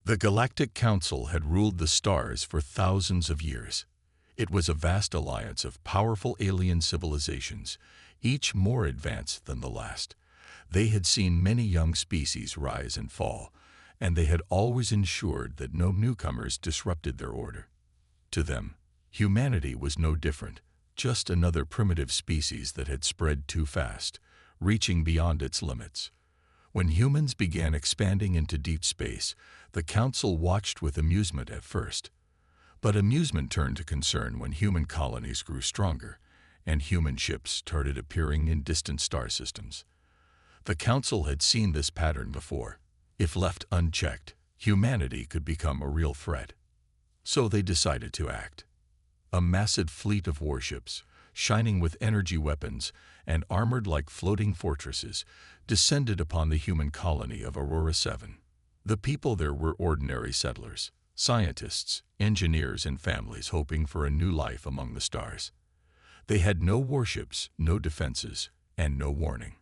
The Galactic Council had ruled the stars for thousands of years. It was a vast alliance of powerful alien civilizations, each more advanced than the last. They had seen many young species rise and fall, and they had always ensured that no newcomers disrupted their order. To them, humanity was no different, just another primitive species that had spread too fast, reaching beyond its limits. When humans began expanding into deep space, the Council watched with amusement at first. But amusement turned to concern when human colonies grew stronger, and human ships started appearing in distant star systems. The Council had seen this pattern before. If left unchecked, humanity could become a real threat. So they decided to act. A massive fleet of warships, shining with energy weapons and armored like floating fortresses, descended upon the human colony of Aurora 7. The people there were ordinary settlers, scientists, engineers, and families hoping for a new life among the stars. They had no warships, no defenses, and no warning.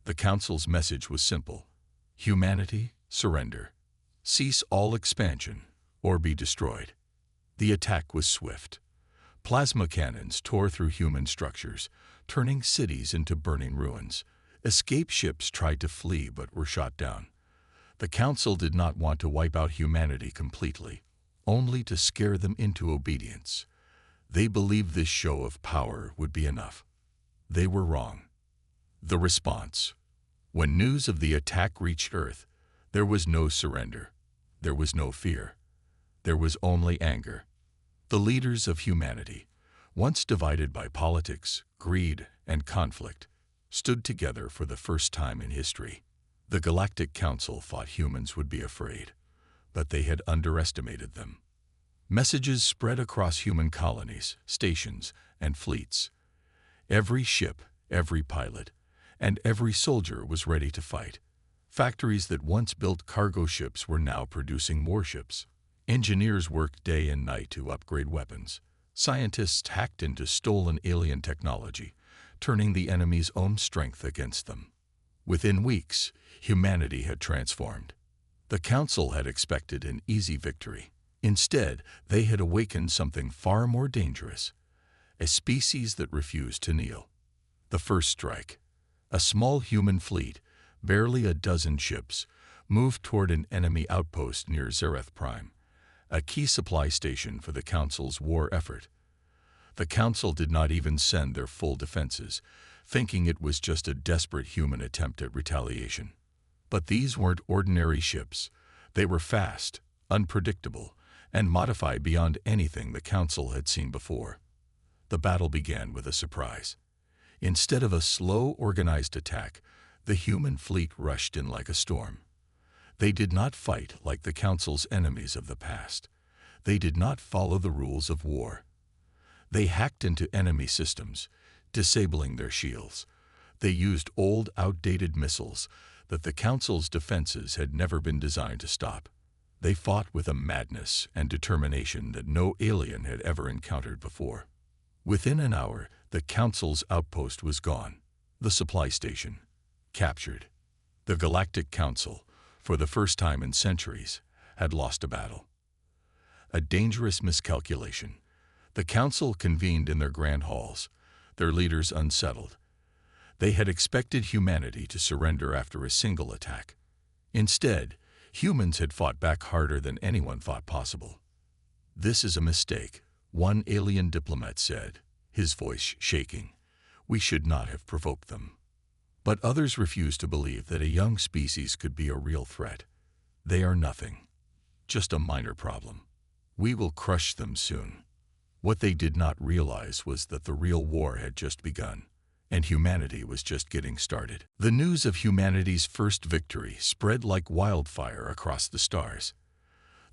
The Council's message was simple: humanity, surrender. Cease all expansion, or be destroyed. The attack was swift. Plasma cannons tore through human structures, turning cities into burning ruins. Escape ships tried to flee but were shot down. The Council did not want to wipe out humanity completely, only to scare them into obedience. They believed this show of power would be enough. They were wrong. The response. When news of the attack reached Earth, there was no surrender. There was no fear. There was only anger. The leaders of humanity, once divided by politics, greed, and conflict, stood together for the first time in history. The Galactic Council thought humans would be afraid, but they had underestimated them. Messages spread across human colonies, stations, and fleets. Every ship, every pilot, and every soldier was ready to fight. Factories that once built cargo ships were now producing warships. Engineers worked day and night to upgrade weapons. Scientists hacked into stolen alien technology, turning the enemy's own strength against them. Within weeks, humanity had transformed. The Council had expected an easy victory. Instead, they had awakened something far more dangerous, a species that refused to kneel. The first strike. A small human fleet, barely a dozen ships, moved toward an enemy outpost near Zereth Prime, a key supply station for the Council's war effort. The Council did not even send their full defenses, thinking it was just a desperate human attempt at retaliation. But these weren't ordinary ships. They were fast, unpredictable, and modified beyond anything the Council had seen before. The battle began with a surprise. Instead of a slow, organized attack, the human fleet rushed in like a storm. They did not fight like the Council's enemies of the past. They did not follow the rules of war. They hacked into enemy systems, disabling their shields. They used old, outdated missiles that the Council's defenses had never been designed to stop. They fought with a madness and determination that no alien had ever encountered before. Within an hour, the Council's outpost was gone. The supply station, captured. The Galactic Council, for the first time in centuries, had lost a battle. A dangerous miscalculation. The Council convened in their grand halls, their leaders unsettled. They had expected humanity to surrender after a single attack. Instead, humans had fought back harder than anyone thought possible. "This is a mistake," one alien diplomat said, his voice shaking. "We should not have provoked them." But others refused to believe that a young species could be a real threat. "They are nothing. Just a minor problem. We will crush them soon." What they did not realize was that the real war had just begun, and humanity was just getting started. The news of humanity's first victory spread like wildfire across the stars.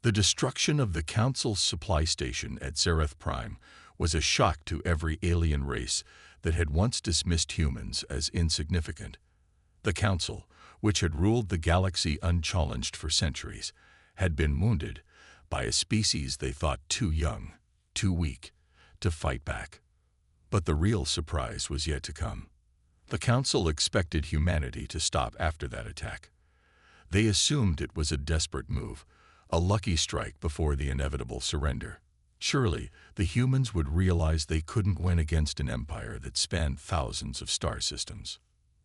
The destruction of the Council's supply station at Zereth Prime was a shock to every alien race that had once dismissed humans as insignificant. The Council, which had ruled the galaxy unchallenged for centuries, had been wounded by a species they thought too young, too weak, to fight back. But the real surprise was yet to come. The Council expected humanity to stop after that attack. They assumed it was a desperate move, a lucky strike before the inevitable surrender. Surely, the humans would realize they couldn't win against an empire that spanned thousands of star systems.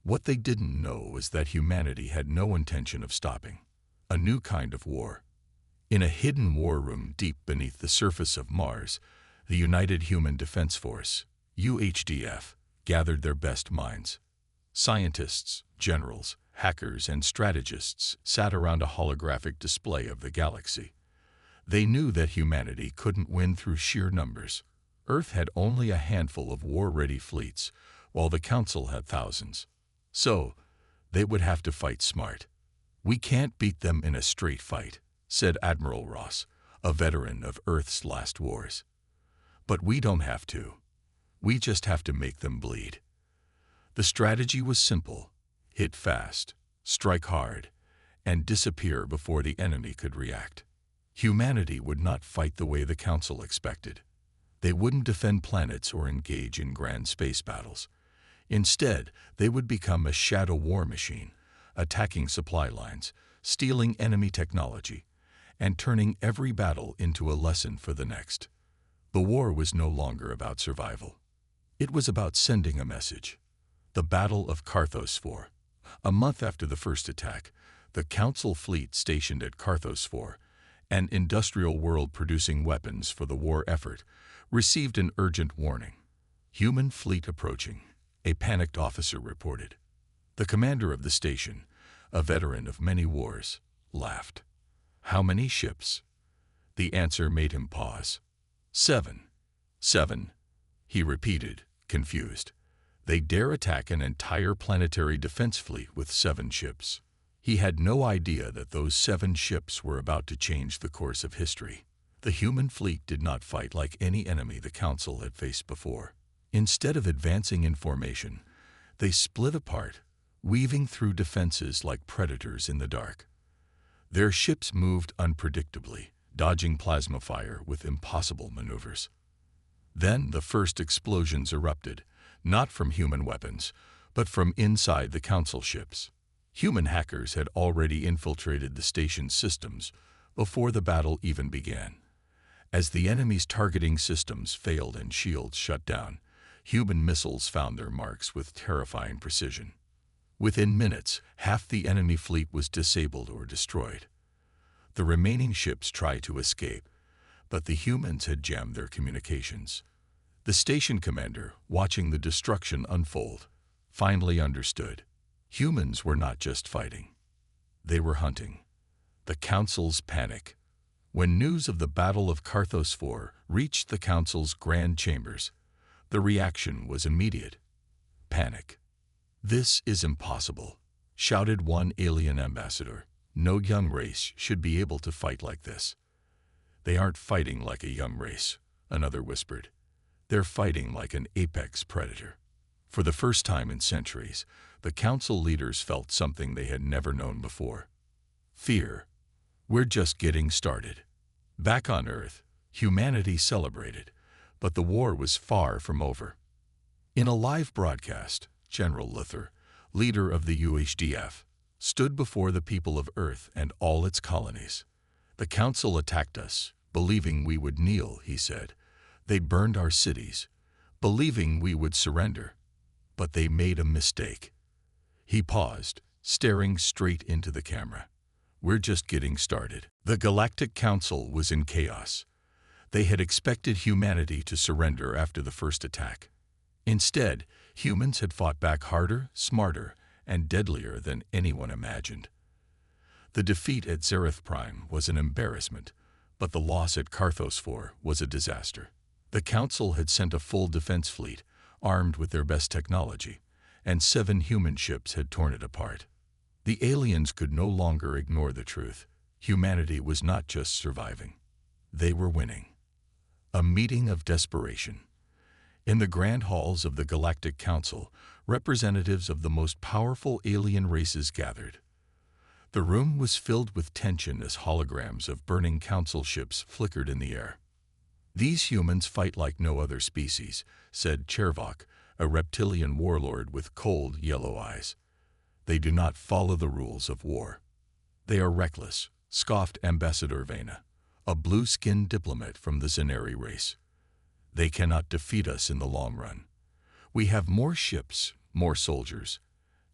What they didn't know was that humanity had no intention of stopping. A new kind of war. In a hidden war room deep beneath the surface of Mars, the United Human Defense Force, UHDF, gathered their best minds. Scientists, generals, hackers, and strategists sat around a holographic display of the galaxy. They knew that humanity couldn't win through sheer numbers. Earth had only a handful of war-ready fleets, while the Council had thousands. So, they would have to fight smart. "We can't beat them in a straight fight," said Admiral Ross, a veteran of Earth's last wars. "But we don't have to. We just have to make them bleed." The strategy was simple: hit fast, strike hard, and disappear before the enemy could react. Humanity would not fight the way the Council expected. They wouldn't defend planets or engage in grand space battles. Instead, they would become a shadow war machine, attacking supply lines, stealing enemy technology, and turning every battle into a lesson for the next. The war was no longer about survival. It was about sending a message. The Battle of Carthos 4. A month after the first attack, the Council fleet stationed at Carthos 4, an industrial world producing weapons for the war effort, received an urgent warning. "Human fleet approaching," a panicked officer reported. The commander of the station, a veteran of many wars, laughed. "How many ships?" The answer made him pause. "7. 7," he repeated, confused. They dare attack an entire planetary defense fleet with 7 ships. He had no idea that those 7 ships were about to change the course of history. The human fleet did not fight like any enemy the Council had faced before. Instead of advancing in formation, they split apart, weaving through defenses like predators in the dark. Their ships moved unpredictably, dodging plasma fire with impossible maneuvers. Then the first explosions erupted, not from human weapons, but from inside the Council ships. Human hackers had already infiltrated the station's systems before the battle even began. As the enemy's targeting systems failed and shields shut down, human missiles found their marks with terrifying precision. Within minutes, half the enemy fleet was disabled or destroyed. The remaining ships tried to escape, but the humans had jammed their communications. The station commander, watching the destruction unfold, finally understood. Humans were not just fighting. They were hunting. The Council's panic. When news of the Battle of Carthos 4 reached the Council's grand chambers, the reaction was immediate. Panic. "This is impossible," shouted one alien ambassador. "No young race should be able to fight like this." "They aren't fighting like a young race," another whispered. "They're fighting like an apex predator." For the first time in centuries, the Council leaders felt something they had never known before. Fear. "We're just getting started." Back on Earth, humanity celebrated, but the war was far from over. In a live broadcast, General Luther, leader of the UHDF, stood before the people of Earth and all its colonies. "The Council attacked us, believing we would kneel," he said. "They burned our cities, believing we would surrender. But they made a mistake." He paused, staring straight into the camera. "We're just getting started." The Galactic Council was in chaos. They had expected humanity to surrender after the first attack. Instead, humans had fought back harder, smarter, and deadlier than anyone imagined. The defeat at Zereth Prime was an embarrassment, but the loss at Carthos 4 was a disaster. The Council had sent a full defense fleet, armed with their best technology, and 7 human ships had torn it apart. The aliens could no longer ignore the truth. Humanity was not just surviving. They were winning. A meeting of desperation. In the grand halls of the Galactic Council, representatives of the most powerful alien races gathered. The room was filled with tension as holograms of burning Council ships flickered in the air. "These humans fight like no other species," said Chervok, a reptilian warlord with cold, yellow eyes. "They do not follow the rules of war. They are reckless, scoffed Ambassador Vena, a blue-skinned diplomat from the Zenari race. "They cannot defeat us in the long run. We have more ships, more soldiers,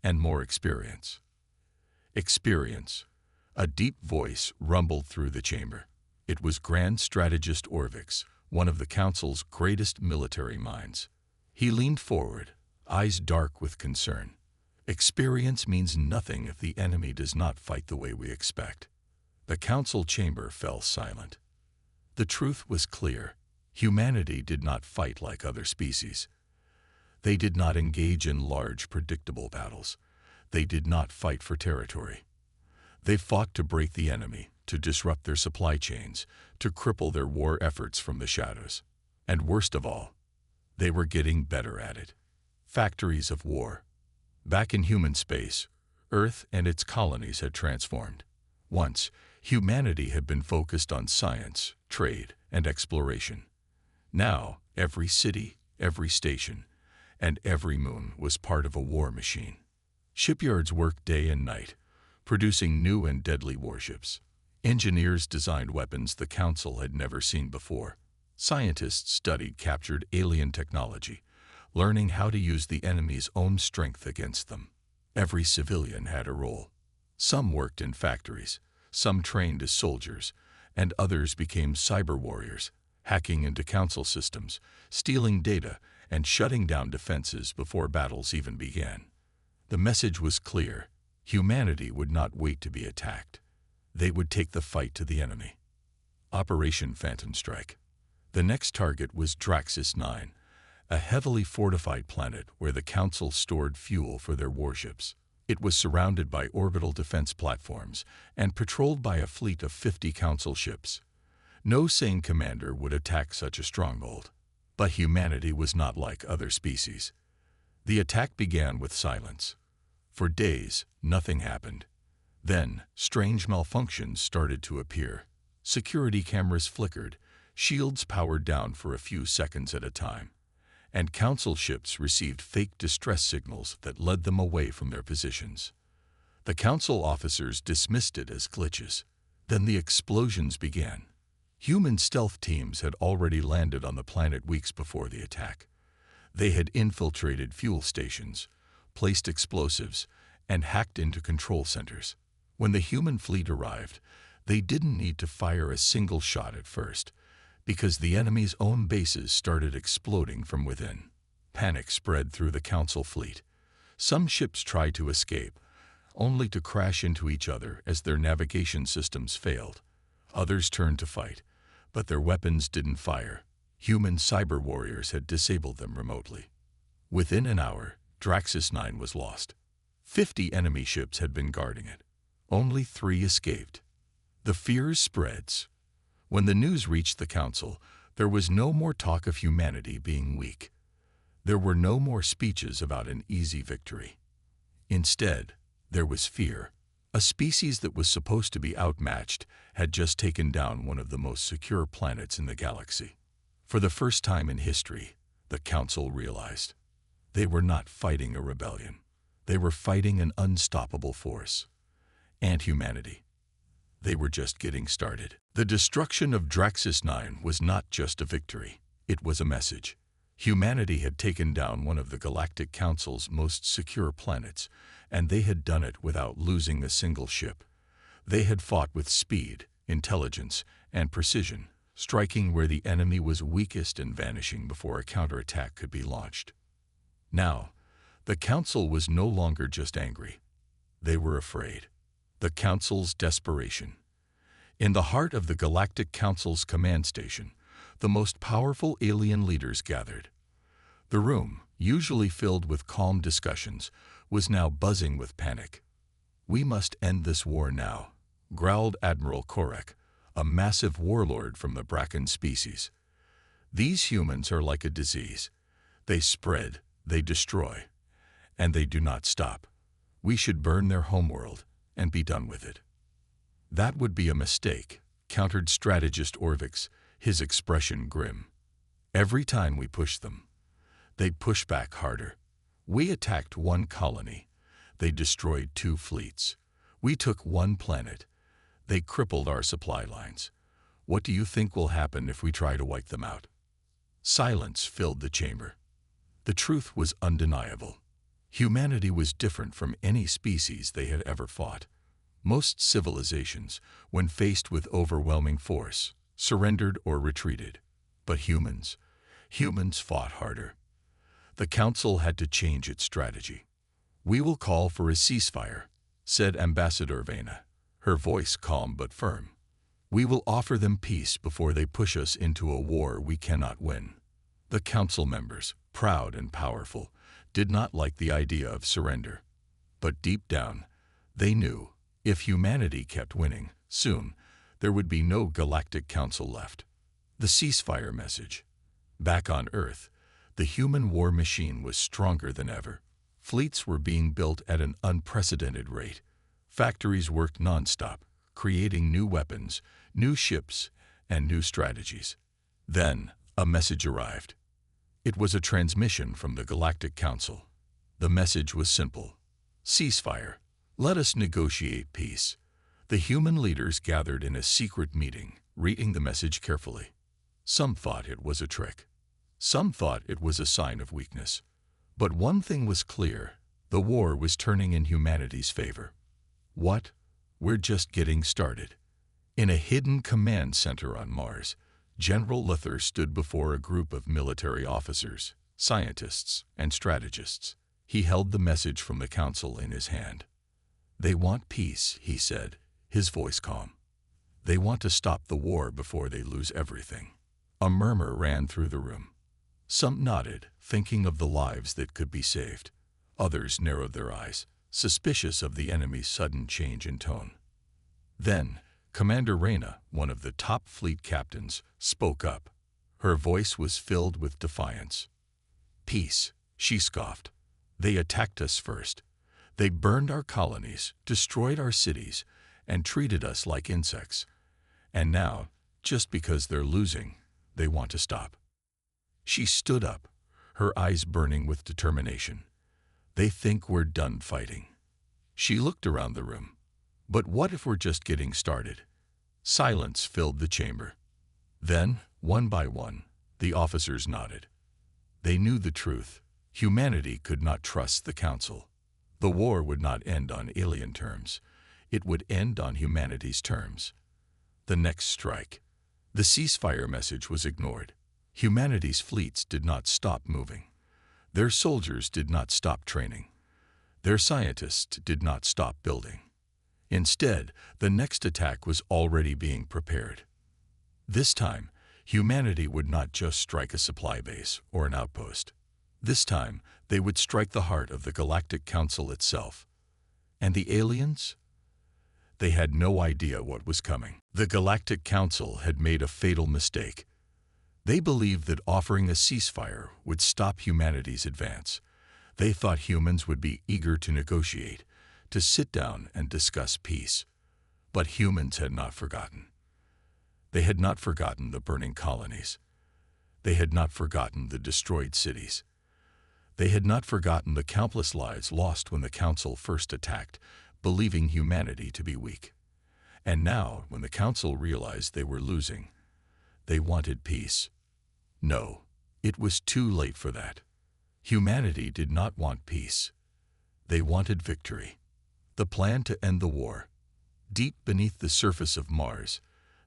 and more experience." Experience. A deep voice rumbled through the chamber. It was Grand Strategist Orcs, one of the Council's greatest military minds. He leaned forward, eyes dark with concern. "Experience means nothing if the enemy does not fight the way we expect." The Council chamber fell silent. The truth was clear. Humanity did not fight like other species. They did not engage in large, predictable battles. They did not fight for territory. They fought to break the enemy, to disrupt their supply chains, to cripple their war efforts from the shadows. And worst of all, they were getting better at it. Factories of war. Back in human space, Earth and its colonies had transformed. Once, humanity had been focused on science, trade, and exploration. Now, every city, every station, and every moon was part of a war machine. Shipyards worked day and night, producing new and deadly warships. Engineers designed weapons the Council had never seen before. Scientists studied captured alien technology, learning how to use the enemy's own strength against them. Every civilian had a role. Some worked in factories, some trained as soldiers, and others became cyber warriors, hacking into Council systems, stealing data, and shutting down defenses before battles even began. The message was clear. Humanity would not wait to be attacked. They would take the fight to the enemy. Operation Phantom Strike. The next target was Draxus 9, a heavily fortified planet where the Council stored fuel for their warships. It was surrounded by orbital defense platforms and patrolled by a fleet of 50 Council ships. No sane commander would attack such a stronghold. But humanity was not like other species. The attack began with silence. For days, nothing happened. Then, strange malfunctions started to appear. Security cameras flickered, shields powered down for a few seconds at a time, and Council ships received fake distress signals that led them away from their positions. The Council officers dismissed it as glitches. Then the explosions began. Human stealth teams had already landed on the planet weeks before the attack. They had infiltrated fuel stations, placed explosives, and hacked into control centers. When the human fleet arrived, they didn't need to fire a single shot at first, because the enemy's own bases started exploding from within. Panic spread through the Council fleet. Some ships tried to escape, only to crash into each other as their navigation systems failed. Others turned to fight, but their weapons didn't fire. Human cyber warriors had disabled them remotely. Within an hour, Draxus 9 was lost. 50 enemy ships had been guarding it. Only 3 escaped. The fears spreads. When the news reached the Council, there was no more talk of humanity being weak. There were no more speeches about an easy victory. Instead, there was fear. A species that was supposed to be outmatched had just taken down one of the most secure planets in the galaxy. For the first time in history, the Council realized they were not fighting a rebellion. They were fighting an unstoppable force. And humanity. They were just getting started. The destruction of Draxus 9 was not just a victory. It was a message. Humanity had taken down one of the Galactic Council's most secure planets, and they had done it without losing a single ship. They had fought with speed, intelligence, and precision, striking where the enemy was weakest and vanishing before a counterattack could be launched. Now, the Council was no longer just angry. They were afraid. The Council's desperation. In the heart of the Galactic Council's command station, the most powerful alien leaders gathered. The room, usually filled with calm discussions, was now buzzing with panic. "We must end this war now," growled Admiral Korek, a massive warlord from the Bracken species. "These humans are like a disease. They spread, they destroy, and they do not stop. We should burn their homeworld and be done with it." "That would be a mistake," countered strategist Orcs, his expression grim. "Every time we push them, they push back harder. We attacked one colony. They destroyed 2 fleets. We took one planet. They crippled our supply lines. What do you think will happen if we try to wipe them out? Silence filled the chamber. The truth was undeniable. Humanity was different from any species they had ever fought. Most civilizations, when faced with overwhelming force, surrendered or retreated. But humans fought harder. The council had to change its strategy. "We will call for a ceasefire," said Ambassador Vena, her voice calm but firm. "We will offer them peace before they push us into a war we cannot win." The council members, proud and powerful, did not like the idea of surrender. But deep down, they knew if humanity kept winning, soon there would be no Galactic Council left. The ceasefire message. Back on Earth, the human war machine was stronger than ever. Fleets were being built at an unprecedented rate. Factories worked nonstop, creating new weapons, new ships, and new strategies. Then, a message arrived. It was a transmission from the Galactic Council. The message was simple. "Ceasefire. Let us negotiate peace." The human leaders gathered in a secret meeting, reading the message carefully. Some thought it was a trick. Some thought it was a sign of weakness. But one thing was clear. The war was turning in humanity's favor. What? We're just getting started. In a hidden command center on Mars, General Luthor stood before a group of military officers, scientists, and strategists. He held the message from the council in his hand. "They want peace," he said, his voice calm. "They want to stop the war before they lose everything." A murmur ran through the room. Some nodded, thinking of the lives that could be saved. Others narrowed their eyes, suspicious of the enemy's sudden change in tone. Then, Commander Reyna, one of the top fleet captains, spoke up. Her voice was filled with defiance. "Peace," she scoffed. "They attacked us first. They burned our colonies, destroyed our cities, and treated us like insects. And now, just because they're losing, they want to stop." She stood up, her eyes burning with determination. "They think we're done fighting." She looked around the room. "But what if we're just getting started?" Silence filled the chamber. Then, one by one, the officers nodded. They knew the truth. Humanity could not trust the council. The war would not end on alien terms. It would end on humanity's terms. The next strike. The ceasefire message was ignored. Humanity's fleets did not stop moving. Their soldiers did not stop training. Their scientists did not stop building. Instead, the next attack was already being prepared. This time, humanity would not just strike a supply base or an outpost. This time, they would strike the heart of the Galactic Council itself. And the aliens? They had no idea what was coming. The Galactic Council had made a fatal mistake. They believed that offering a ceasefire would stop humanity's advance. They thought humans would be eager to negotiate, to sit down and discuss peace. But humans had not forgotten. They had not forgotten the burning colonies. They had not forgotten the destroyed cities. They had not forgotten the countless lives lost when the Council first attacked, believing humanity to be weak. And now, when the Council realized they were losing, they wanted peace. No, it was too late for that. Humanity did not want peace. They wanted victory. The plan to end the war. Deep beneath the surface of Mars,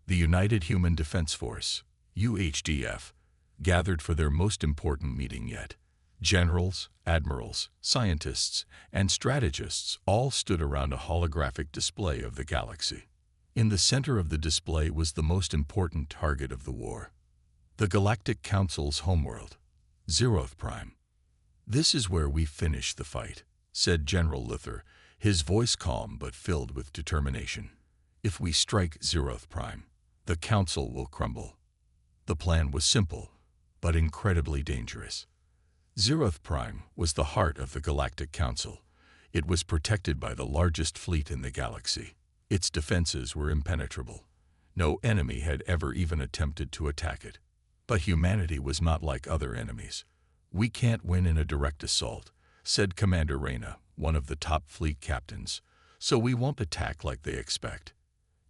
the United Human Defense Force, UHDF, gathered for their most important meeting yet. Generals, admirals, scientists, and strategists all stood around a holographic display of the galaxy. In the center of the display was the most important target of the war. The Galactic Council's homeworld, Zeroth Prime. "This is where we finish the fight," said General Luthor, his voice calm but filled with determination. "If we strike Zeroth Prime, the Council will crumble." The plan was simple, but incredibly dangerous. Zeroth Prime was the heart of the Galactic Council. It was protected by the largest fleet in the galaxy. Its defenses were impenetrable. No enemy had ever even attempted to attack it. But humanity was not like other enemies. "We can't win in a direct assault," said Commander Reyna, one of the top fleet captains, "so we won't attack like they expect.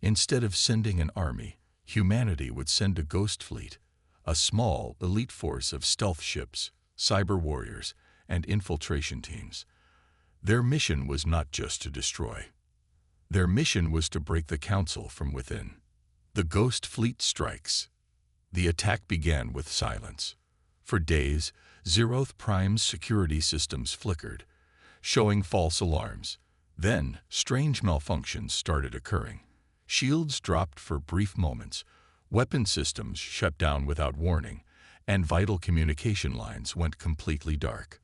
Instead of sending an army, humanity would send a ghost fleet, a small, elite force of stealth ships, cyber warriors, and infiltration teams. Their mission was not just to destroy. Their mission was to break the Council from within. The Ghost Fleet strikes. The attack began with silence. For days, Zeroth Prime's security systems flickered, showing false alarms. Then, strange malfunctions started occurring. Shields dropped for brief moments, weapon systems shut down without warning, and vital communication lines went completely dark.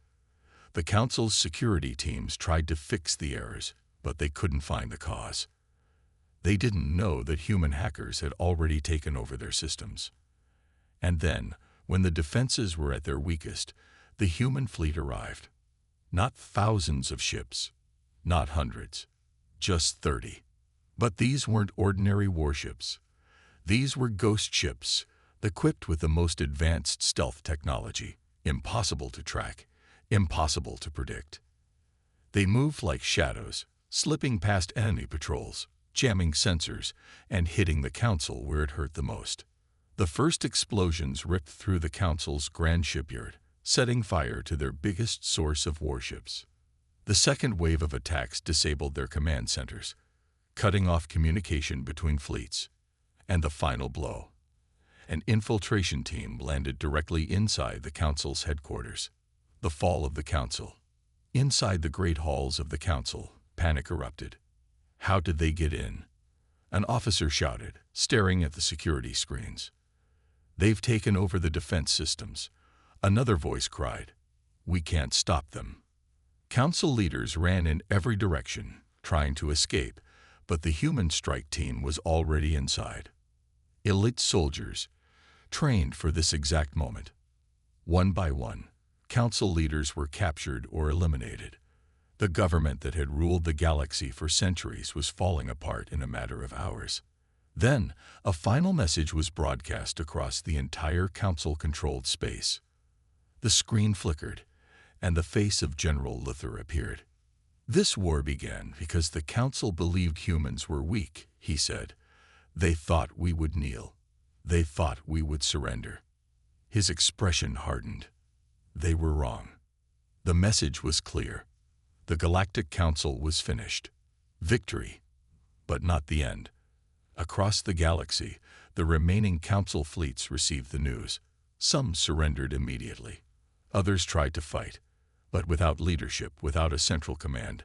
The Council's security teams tried to fix the errors, but they couldn't find the cause. They didn't know that human hackers had already taken over their systems. And then, when the defenses were at their weakest, the human fleet arrived. Not thousands of ships, not hundreds, just 30. But these weren't ordinary warships. These were ghost ships, equipped with the most advanced stealth technology, impossible to track, impossible to predict. They moved like shadows, slipping past enemy patrols, jamming sensors, and hitting the Council where it hurt the most. The first explosions ripped through the Council's grand shipyard, setting fire to their biggest source of warships. The second wave of attacks disabled their command centers, cutting off communication between fleets. And the final blow. An infiltration team landed directly inside the Council's headquarters. The fall of the Council. Inside the great halls of the Council, panic erupted. How did they get in? An officer shouted, staring at the security screens. They've taken over the defense systems. Another voice cried, we can't stop them. Council leaders ran in every direction, trying to escape, but the human strike team was already inside. Elite soldiers, trained for this exact moment. One by one, Council leaders were captured or eliminated. The government that had ruled the galaxy for centuries was falling apart in a matter of hours. Then, a final message was broadcast across the entire Council-controlled space. The screen flickered, and the face of General Luthor appeared. This war began because the Council believed humans were weak, he said. They thought we would kneel. They thought we would surrender. His expression hardened. They were wrong. The message was clear. The Galactic Council was finished. Victory, but not the end. Across the galaxy, the remaining Council fleets received the news. Some surrendered immediately. Others tried to fight, but without leadership, without a central command,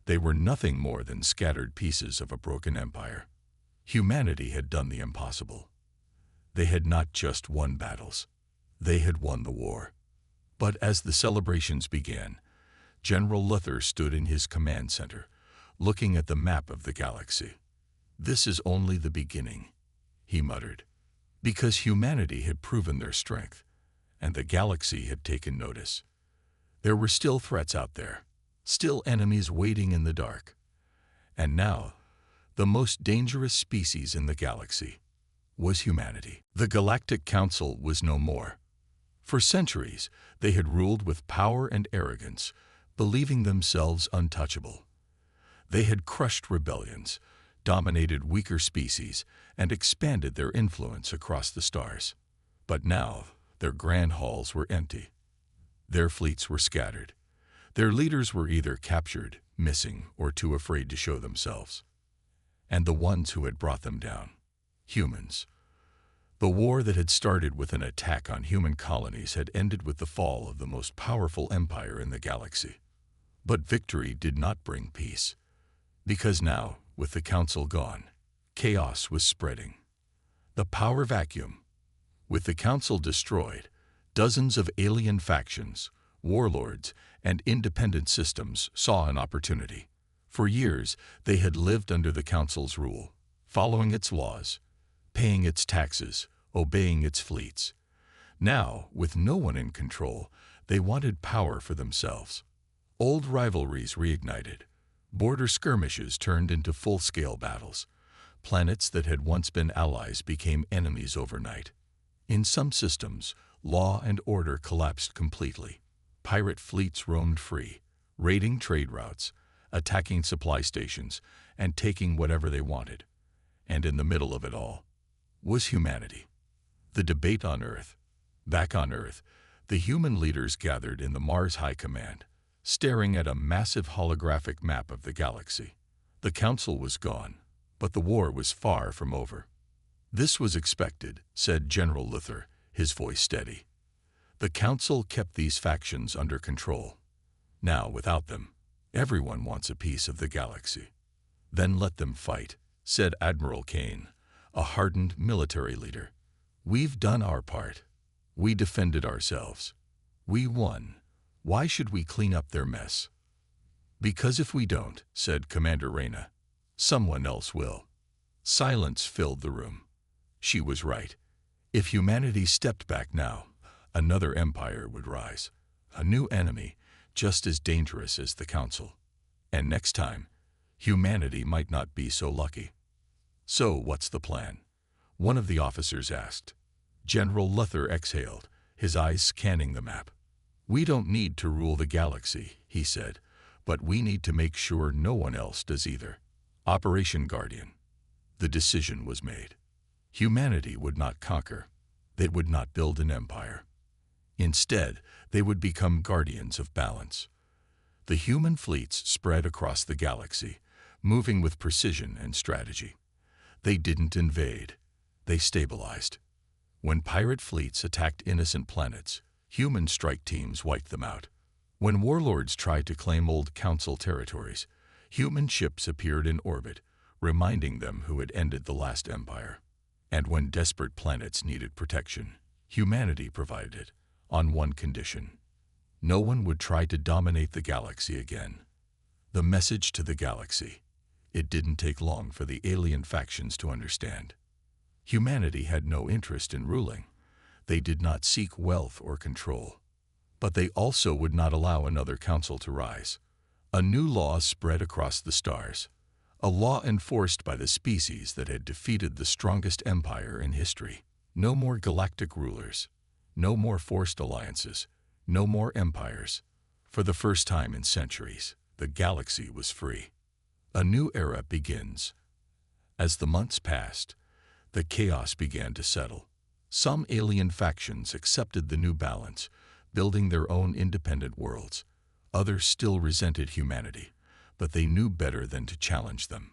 they were nothing more than scattered pieces of a broken empire. Humanity had done the impossible. They had not just won battles. They had won the war. But as the celebrations began, General Luthor stood in his command center, looking at the map of the galaxy. This is only the beginning, he muttered, because humanity had proven their strength, and the galaxy had taken notice. There were still threats out there, still enemies waiting in the dark. And now, the most dangerous species in the galaxy was humanity. The Galactic Council was no more. For centuries, they had ruled with power and arrogance, believing themselves untouchable. They had crushed rebellions, dominated weaker species, and expanded their influence across the stars. But now, their grand halls were empty. Their fleets were scattered. Their leaders were either captured, missing, or too afraid to show themselves. And the ones who had brought them down, humans. The war that had started with an attack on human colonies had ended with the fall of the most powerful empire in the galaxy. But victory did not bring peace, because now, with the Council gone, chaos was spreading. The power vacuum. With the Council destroyed, dozens of alien factions, warlords, and independent systems saw an opportunity. For years, they had lived under the Council's rule, following its laws, paying its taxes, obeying its fleets. Now, with no one in control, they wanted power for themselves. Old rivalries reignited. Border skirmishes turned into full-scale battles. Planets that had once been allies became enemies overnight. In some systems, law and order collapsed completely. Pirate fleets roamed free, raiding trade routes, attacking supply stations, and taking whatever they wanted. And in the middle of it all was humanity. The debate on Earth. Back on Earth, the human leaders gathered in the Mars High Command, staring at a massive holographic map of the galaxy. The council was gone, but the war was far from over. "This was expected," said General Luther, his voice steady. "The council kept these factions under control. Now, without them, everyone wants a piece of the galaxy." "Then let them fight," said Admiral Kane, a hardened military leader. "We've done our part. We defended ourselves. We won. Why should we clean up their mess?" "Because if we don't," said Commander Reyna, "someone else will." Silence filled the room. She was right. If humanity stepped back now, another empire would rise. A new enemy, just as dangerous as the Council. And next time, humanity might not be so lucky. "So what's the plan?" one of the officers asked. General Luther exhaled, his eyes scanning the map. "We don't need to rule the galaxy," he said, "but we need to make sure no one else does either." Operation Guardian. The decision was made. Humanity would not conquer. They would not build an empire. Instead, they would become guardians of balance. The human fleets spread across the galaxy, moving with precision and strategy. They didn't invade. They stabilized. When pirate fleets attacked innocent planets, human strike teams wiped them out. When warlords tried to claim old Council territories, human ships appeared in orbit, reminding them who had ended the last empire. And when desperate planets needed protection, humanity provided it, on one condition: no one would try to dominate the galaxy again. The message to the galaxy. It didn't take long for the alien factions to understand. Humanity had no interest in ruling. They did not seek wealth or control. But they also would not allow another council to rise. A new law spread across the stars. A law enforced by the species that had defeated the strongest empire in history. No more galactic rulers. No more forced alliances. No more empires. For the first time in centuries, the galaxy was free. A new era begins. As the months passed, the chaos began to settle. Some alien factions accepted the new balance, building their own independent worlds. Others still resented humanity, but they knew better than to challenge them.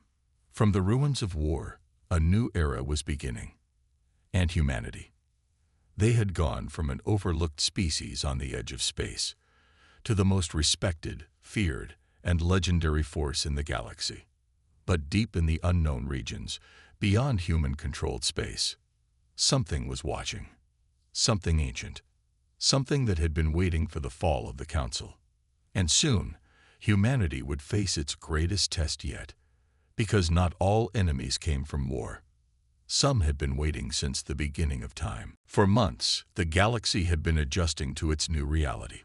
From the ruins of war, a new era was beginning. And humanity. They had gone from an overlooked species on the edge of space to the most respected, feared, and legendary force in the galaxy. But deep in the unknown regions, beyond human-controlled space, something was watching. Something ancient. Something that had been waiting for the fall of the Council. And soon, humanity would face its greatest test yet, because not all enemies came from war. Some had been waiting since the beginning of time. For months, the galaxy had been adjusting to its new reality.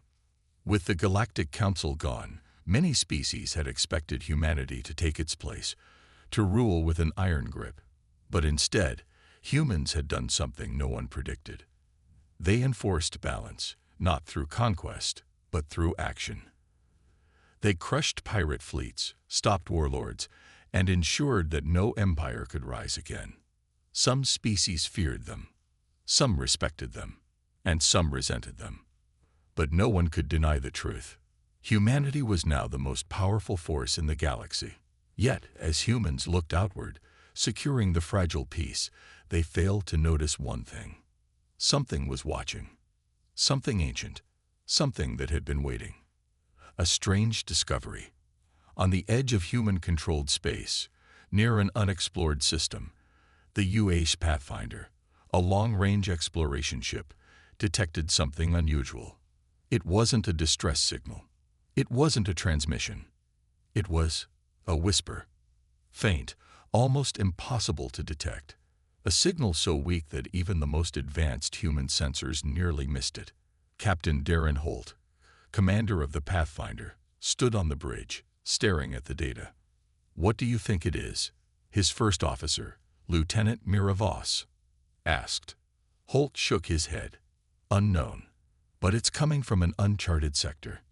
With the Galactic Council gone, many species had expected humanity to take its place, to rule with an iron grip. But instead, humans had done something no one predicted. They enforced balance, not through conquest, but through action. They crushed pirate fleets, stopped warlords, and ensured that no empire could rise again. Some species feared them, some respected them, and some resented them. But no one could deny the truth. Humanity was now the most powerful force in the galaxy. Yet, as humans looked outward, securing the fragile peace, they failed to notice one thing. Something was watching. Something ancient. Something that had been waiting. A strange discovery. On the edge of human-controlled space, near an unexplored system, the UA's Pathfinder, a long-range exploration ship, detected something unusual. It wasn't a distress signal. It wasn't a transmission. It was a whisper. Faint, almost impossible to detect. A signal so weak that even the most advanced human sensors nearly missed it. Captain Darren Holt, commander of the Pathfinder, stood on the bridge, staring at the data. "What do you think it is?" his first officer, Lieutenant Miravos, asked. Holt shook his head. "Unknown. But it's coming from an uncharted sector.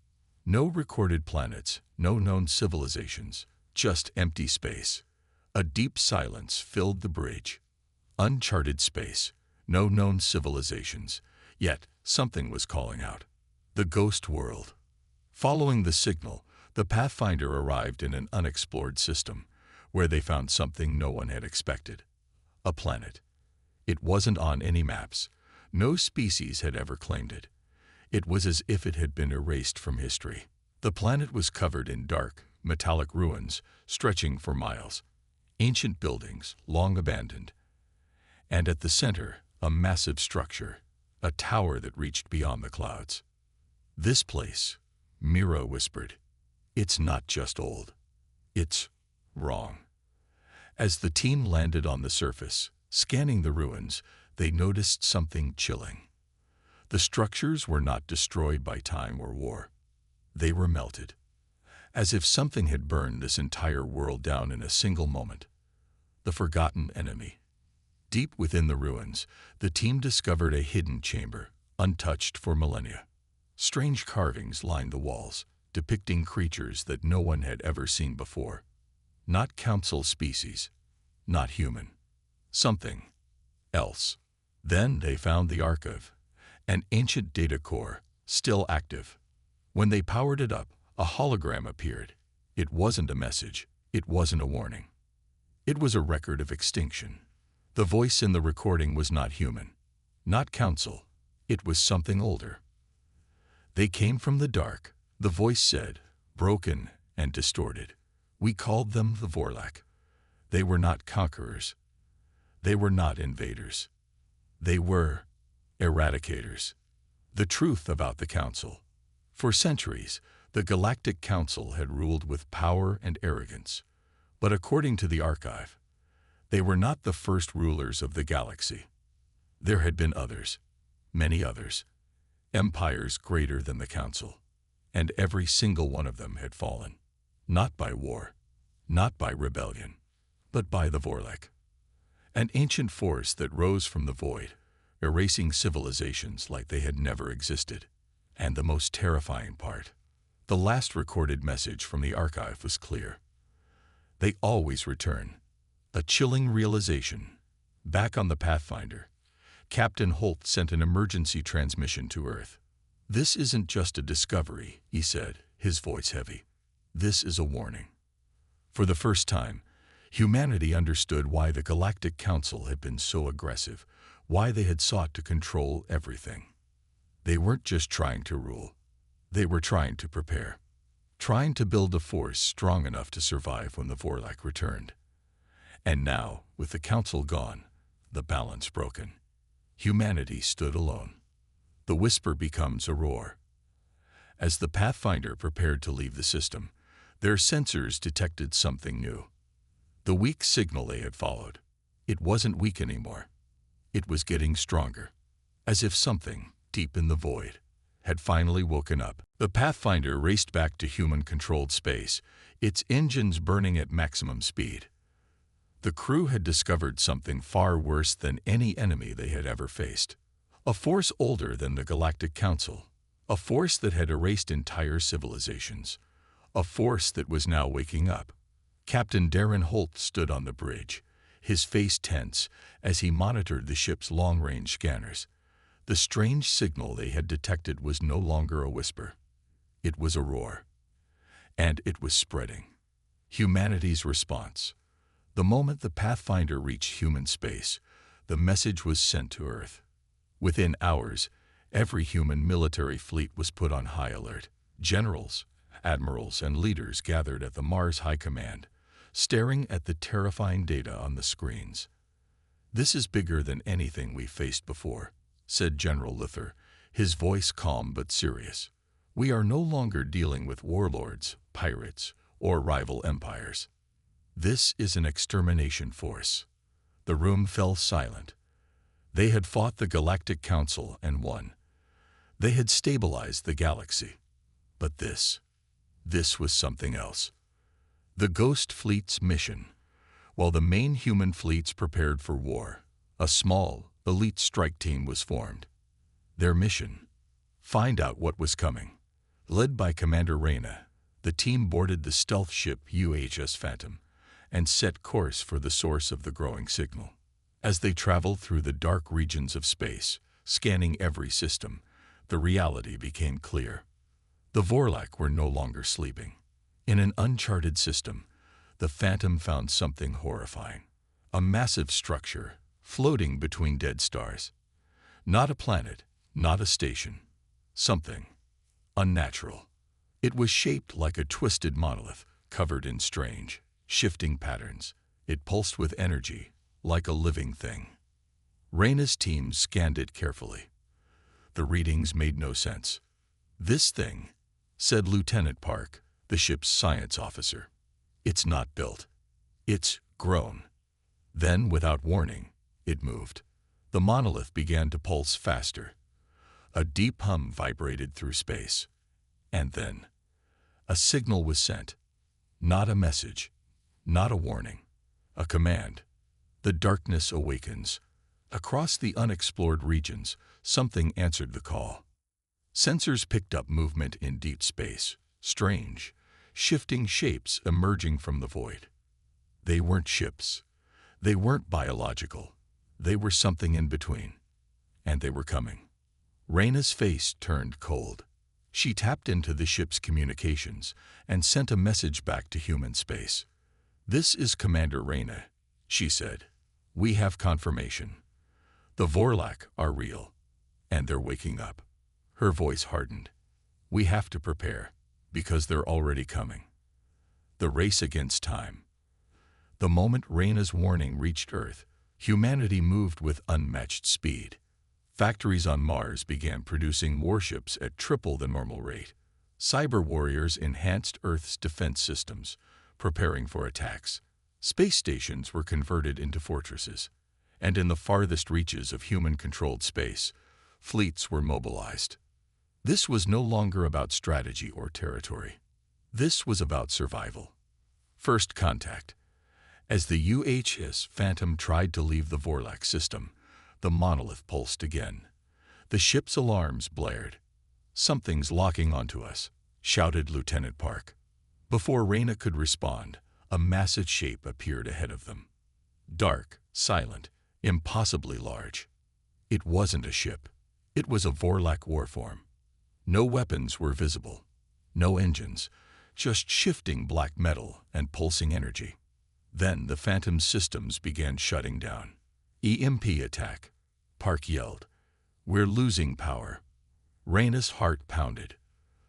No recorded planets, no known civilizations, just empty space. A deep silence filled the bridge. Uncharted space, no known civilizations, yet something was calling out. The ghost world. Following the signal, the Pathfinder arrived in an unexplored system, where they found something no one had expected. A planet. It wasn't on any maps. No species had ever claimed it. It was as if it had been erased from history. The planet was covered in dark, metallic ruins, stretching for miles. Ancient buildings, long abandoned. And at the center, a massive structure, a tower that reached beyond the clouds. This place, Mira whispered, it's not just old. It's wrong. As the team landed on the surface, scanning the ruins, they noticed something chilling. The structures were not destroyed by time or war. They were melted, as if something had burned this entire world down in a single moment. The forgotten enemy. Deep within the ruins, the team discovered a hidden chamber, untouched for millennia. Strange carvings lined the walls, depicting creatures that no one had ever seen before. Not council species, not human. Something else. Then they found the archive, an ancient data core, still active. When they powered it up, a hologram appeared. It wasn't a message. It wasn't a warning. It was a record of extinction. The voice in the recording was not human, not council. It was something older. They came from the dark, the voice said, broken and distorted. We called them the Vorlak. They were not conquerors. They were not invaders. They were eradicators. The truth about the council. For centuries, the Galactic Council had ruled with power and arrogance. But according to the archive, they were not the first rulers of the galaxy. There had been others, many others, empires greater than the Council, and every single one of them had fallen, not by war, not by rebellion, but by the Vorlak, an ancient force that rose from the void, erasing civilizations like they had never existed. And the most terrifying part, the last recorded message from the archive was clear. They always return. A chilling realization. Back on the Pathfinder, Captain Holt sent an emergency transmission to Earth. This isn't just a discovery, he said, his voice heavy. This is a warning. For the first time, humanity understood why the Galactic Council had been so aggressive, why they had sought to control everything. They weren't just trying to rule. They were trying to prepare. Trying to build a force strong enough to survive when the Vorlak returned. And now, with the Council gone, the balance broken, humanity stood alone. The whisper becomes a roar. As the Pathfinder prepared to leave the system, their sensors detected something new. The weak signal they had followed. It wasn't weak anymore. It was getting stronger, as if something, deep in the void, had finally woken up. The Pathfinder raced back to human-controlled space, its engines burning at maximum speed. The crew had discovered something far worse than any enemy they had ever faced. A force older than the Galactic Council. A force that had erased entire civilizations. A force that was now waking up. Captain Darren Holt stood on the bridge, his face tense as he monitored the ship's long-range scanners. The strange signal they had detected was no longer a whisper. It was a roar. And it was spreading. Humanity's response. The moment the Pathfinder reached human space, the message was sent to Earth. Within hours, every human military fleet was put on high alert. Generals, admirals, and leaders gathered at the Mars High Command, staring at the terrifying data on the screens. "This is bigger than anything we've faced before," said General Luther, his voice calm but serious. "We are no longer dealing with warlords, pirates, or rival empires. This is an extermination force." The room fell silent. They had fought the Galactic Council and won. They had stabilized the galaxy. But this was something else. The Ghost Fleet's mission. While the main human fleets prepared for war, a small, elite strike team was formed. Their mission: find out what was coming. Led by Commander Reyna, the team boarded the stealth ship UHS Phantom and set course for the source of the growing signal. As they traveled through the dark regions of space, scanning every system, the reality became clear. The Vorlak were no longer sleeping. In an uncharted system, the Phantom found something horrifying. A massive structure, floating between dead stars. Not a planet, not a station. Something unnatural. It was shaped like a twisted monolith, covered in strange, shifting patterns. It pulsed with energy, like a living thing. Reyna's team scanned it carefully. The readings made no sense. "This thing," said Lieutenant Park, the ship's science officer. "It's not built. It's grown." Then, without warning, it moved. The monolith began to pulse faster. A deep hum vibrated through space. And then, a signal was sent. Not a message, not a warning, a command. The darkness awakens. Across the unexplored regions, something answered the call. Sensors picked up movement in deep space, strange, shifting shapes emerging from the void. They weren't ships. They weren't biological. They were something in between. And they were coming. Reyna's face turned cold. She tapped into the ship's communications and sent a message back to human space. "This is Commander Reyna," she said. "We have confirmation. The Vorlak are real, and they're waking up." Her voice hardened. "We have to prepare, because they're already coming." The race against time. The moment Reyna's warning reached Earth, humanity moved with unmatched speed. Factories on Mars began producing warships at triple the normal rate. Cyber warriors enhanced Earth's defense systems, preparing for attacks. Space stations were converted into fortresses. And in the farthest reaches of human-controlled space, fleets were mobilized. This was no longer about strategy or territory. This was about survival. First contact. As the UHS Phantom tried to leave the Vorlak system, the monolith pulsed again. The ship's alarms blared. "Something's locking onto us," shouted Lieutenant Park. Before Reyna could respond, a massive shape appeared ahead of them. Dark, silent, impossibly large. It wasn't a ship. It was a Vorlak warform. No weapons were visible. No engines, just shifting black metal and pulsing energy. Then the Phantom's systems began shutting down. "EMP attack," Park yelled. "We're losing power." Reyna's heart pounded.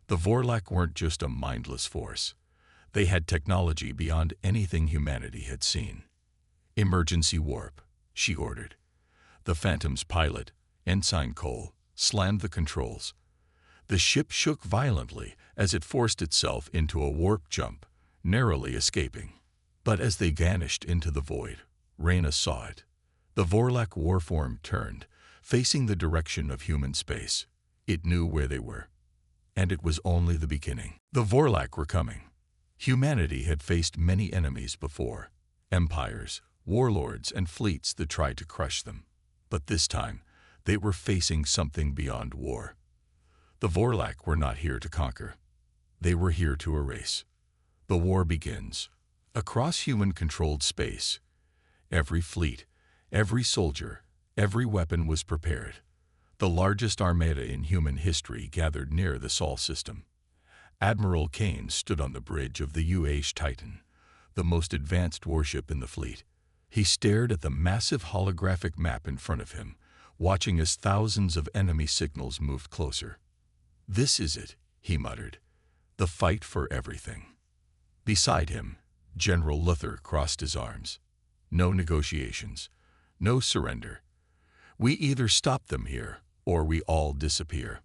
The Vorlak weren't just a mindless force. They had technology beyond anything humanity had seen. "Emergency warp," she ordered. The Phantom's pilot, Ensign Cole, slammed the controls. The ship shook violently as it forced itself into a warp jump, narrowly escaping. But as they vanished into the void, Reyna saw it. The Vorlak warform turned, facing the direction of human space. It knew where they were. And it was only the beginning. The Vorlak were coming. Humanity had faced many enemies before. Empires, warlords, and fleets that tried to crush them. But this time, they were facing something beyond war. The Vorlak were not here to conquer. They were here to erase. The war begins. Across human-controlled space, every fleet, every soldier, every weapon was prepared. The largest armada in human history gathered near the Sol system. Admiral Kane stood on the bridge of the UH Titan, the most advanced warship in the fleet. He stared at the massive holographic map in front of him, watching as thousands of enemy signals moved closer. "This is it," he muttered. "The fight for everything." Beside him, General Luther crossed his arms. "No negotiations. No surrender. We either stop them here, or we all disappear."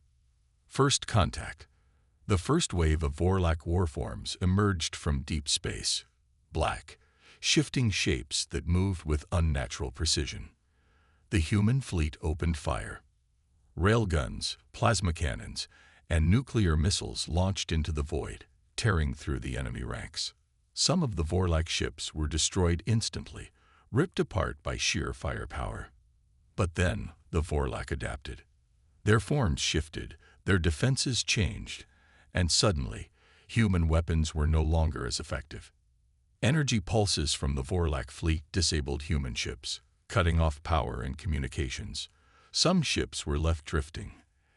First contact. The first wave of Vorlak warforms emerged from deep space. Black, shifting shapes that moved with unnatural precision. The human fleet opened fire. Railguns, plasma cannons, and nuclear missiles launched into the void, tearing through the enemy ranks. Some of the Vorlak ships were destroyed instantly, ripped apart by sheer firepower. But then the Vorlak adapted. Their forms shifted, their defenses changed, and suddenly, human weapons were no longer as effective. Energy pulses from the Vorlak fleet disabled human ships, cutting off power and communications. Some ships were left drifting,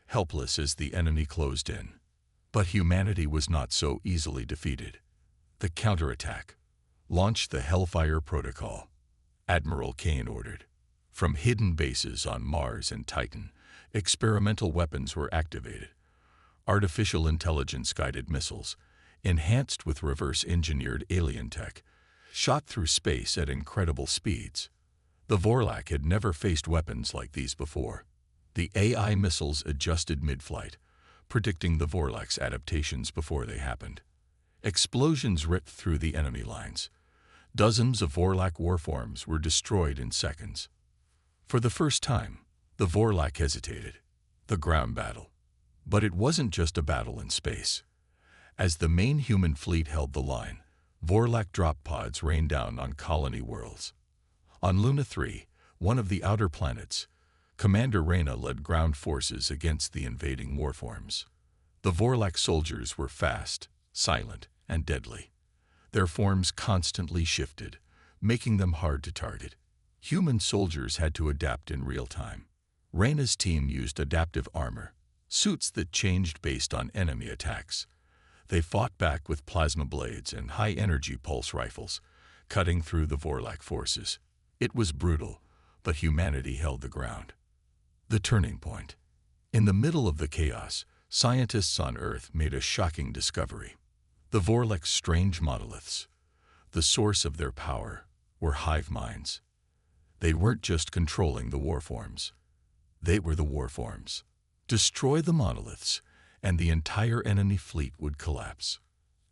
helpless as the enemy closed in. But humanity was not so easily defeated. The counterattack launched the Hellfire Protocol. Admiral Kane ordered. From hidden bases on Mars and Titan, experimental weapons were activated. Artificial intelligence-guided missiles, enhanced with reverse-engineered alien tech, shot through space at incredible speeds. The Vorlak had never faced weapons like these before. The AI missiles adjusted mid-flight, predicting the Vorlak's adaptations before they happened. Explosions ripped through the enemy lines. Dozens of Vorlak warforms were destroyed in seconds. For the first time, the Vorlak hesitated. The ground battle. But it wasn't just a battle in space. As the main human fleet held the line, Vorlak drop pods rained down on colony worlds. On Luna 3, one of the outer planets, Commander Reyna led ground forces against the invading warforms. The Vorlak soldiers were fast, silent, and deadly. Their forms constantly shifted, making them hard to target. Human soldiers had to adapt in real time. Reyna's team used adaptive armor, suits that changed based on enemy attacks. They fought back with plasma blades and high-energy pulse rifles, cutting through the Vorlak forces. It was brutal, but humanity held the ground. The turning point. In the middle of the chaos, scientists on Earth made a shocking discovery. The Vorlak's strange monoliths, the source of their power, were hive minds. They weren't just controlling the warforms. They were the warforms. Destroy the monoliths, and the entire enemy fleet would collapse.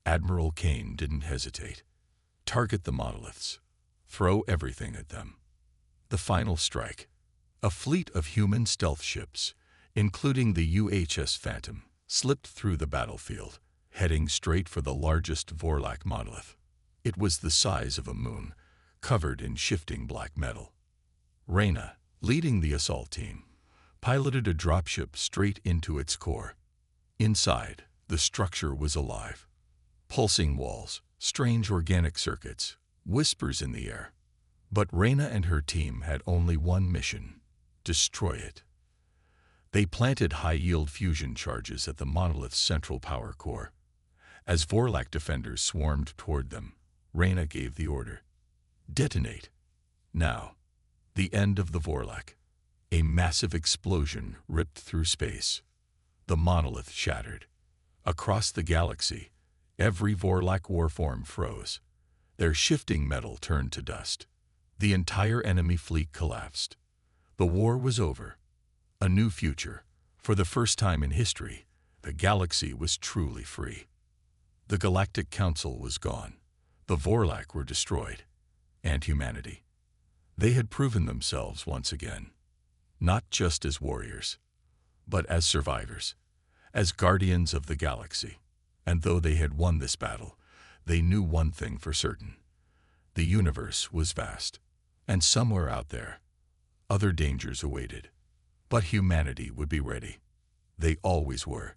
Admiral Kane didn't hesitate. Target the monoliths. Throw everything at them. The final strike. A fleet of human stealth ships, including the UHS Phantom, slipped through the battlefield, heading straight for the largest Vorlak monolith. It was the size of a moon, covered in shifting black metal. Reyna, leading the assault team, piloted a dropship straight into its core. Inside, the structure was alive. Pulsing walls, strange organic circuits, whispers in the air. But Reyna and her team had only one mission: destroy it. They planted high-yield fusion charges at the monolith's central power core. As Vorlak defenders swarmed toward them, Reyna gave the order: detonate. Now, the end of the Vorlak. A massive explosion ripped through space. The monolith shattered. Across the galaxy, every Vorlak warform froze. Their shifting metal turned to dust. The entire enemy fleet collapsed. The war was over. A new future. For the first time in history, the galaxy was truly free. The Galactic Council was gone. The Vorlak were destroyed. And humanity. They had proven themselves once again. Not just as warriors, but as survivors, as guardians of the galaxy. And though they had won this battle, they knew one thing for certain. The universe was vast, and somewhere out there, other dangers awaited. But humanity would be ready. They always were.